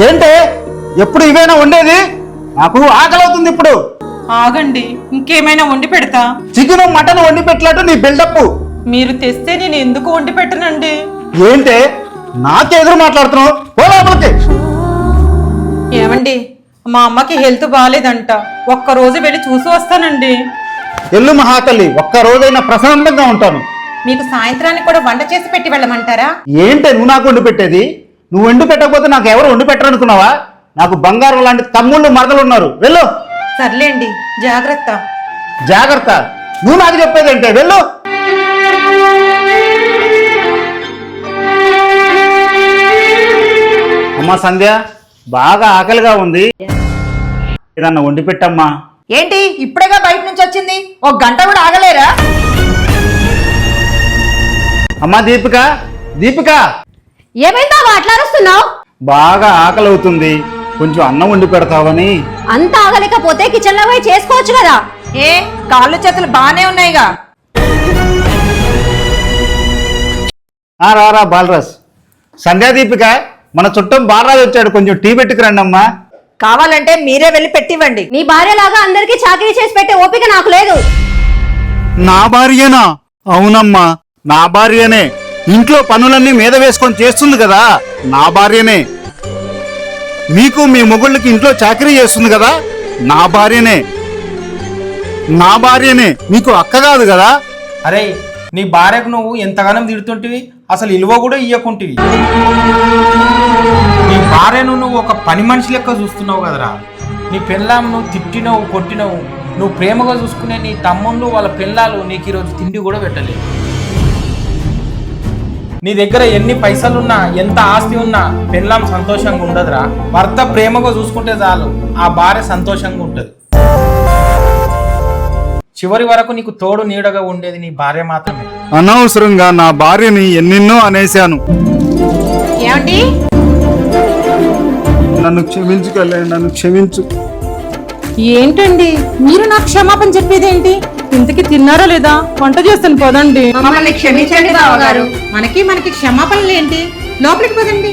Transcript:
ఏంటే ఎప్పుడు ఇవేనా వండేది? నాకు ఆకలి అవుతుంది ఇప్పుడు. ఆగండి, ఇంకేమైనా వండి పెడతా. చికెన్ మటన్ వండి పెట్టినట్టు నీ బిల్డప్. మీరు తెస్తే నేను ఎందుకు వండి పెట్టనండి? ఏంటే నాకే ఎదురు మాట్లాడుతున్నావు? పో లోపలికి. ఏమండి, మా అమ్మకి హెల్త్ బాగాలేదంట, ఒక్కరోజు వెళ్ళి చూసి వస్తానండి. ఎల్లు మహాతల్లి, ఒక్క రోజైనా ప్రశాంతంగా ఉంటాను. మీకు సాయంత్రానికి కూడా వంట చేసి పెట్టి వెళ్ళమంటారా? ఏంటే నువ్వు నాకు వండి పెట్టేది? నువ్వు వండి పెట్టకపోతే నాకు ఎవరు వండి పెట్టరనుకున్నావా? నాకు బంగారం లాంటి తమ్ముళ్ళు మరదలు ఉన్నారు. వెళ్ళు. సర్లేండి, జాగ్రత్త. జాగ్రత్త? నువ్వు నాకు చెప్పేది ఏంటే? వెళ్ళు. అమ్మా సంధ్య, బాగా ఆకలిగా ఉంది, ఏదన్నా వండి పెట్టమ్మా. ఏంటి ఇప్పుడేగా బయట నుంచి వచ్చింది, ఒక గంట కూడా ఆగలేరా? అమ్మా దీపిక, దీపిక, ఏమైందా మాట్లాడుస్తున్నావు? బాగా ఆకలి అవుతుంది, కొంచెం అన్నం వండి పెడతావని. అంత ఆగలేకపోతే కిచెన్ లో పోయి చేసుకోవచ్చు కదా. ఏ కాళ్ళు చేతులు బానే ఉన్నాయిగా. రారా బాలరాజ్. సంధ్యా దీపిక, మన చుట్టం బాలరాజు వచ్చాడు, కొంచెం టీ పెట్టుకురండి అమ్మా. కావాలంటే మీరే వెళ్ళి పెట్టివ్వండి. నీ భార్యలాగా అందరికీ చాకరీ చేసి పెట్టే ఓపిక నాకు లేదు. నా భార్యనా? అవునమ్మా, నా భార్యనే. ఇంట్లో పనులన్నీ మీద వేసుకొని చేస్తుంది కదా, నా భార్యనే. మీకు మీ మొగుళ్ళకి ఇంట్లో చాకరీ చేస్తుంది కదా, నా భార్యనే. నా భార్యనే, మీకు అక్క కాదు కదా. అరే, నీ భార్యకు నువ్వు ఎంతగానం తిడుతుంటివి, అసలు ఇలువ కూడా ఇయ్యకుంటివి. నీ భార్యను నువ్వు ఒక పని మనిషి లెక్క చూస్తున్నావు కదరా. నీ పెళ్ళాం నువ్వు తిట్టినవు, కొట్టినవు. నువ్వు ప్రేమగా చూసుకునే నీ తమ్ముళ్ళు వాళ్ళ పెళ్ళాలు నీకు ఈరోజు తిండి కూడా పెట్టలేదు. నీ దగ్గర ఎన్ని పైసలున్నా, ఎంత ఆస్తి ఉన్నా పెళ్ళాం సంతోషంగా ఉండదురా. భర్త ప్రేమగా చూసుకుంటే చాలు, ఆ భార్య సంతోషంగా ఉంటుంది. చివరి వరకు నీకు తోడు నీడగా ఉండేది నీ భార్య మాత్రమే. అనవసరంగా నా భార్యని ఎన్నెన్నో అనేశాను. ఏమండి, నన్ను క్షమించుకోలే, నన్ను క్షమించు. ఏంటండి మీరు నాకు క్షమాపణ చెప్పేదేంటి? ఇంతకి తిన్నారా లేదా? వంట చేస్తాను పదండి. మమ్మల్ని క్షమించండి బావగారు. మనకి క్షమాపణలు ఏంటి? లోపలికి పదండి.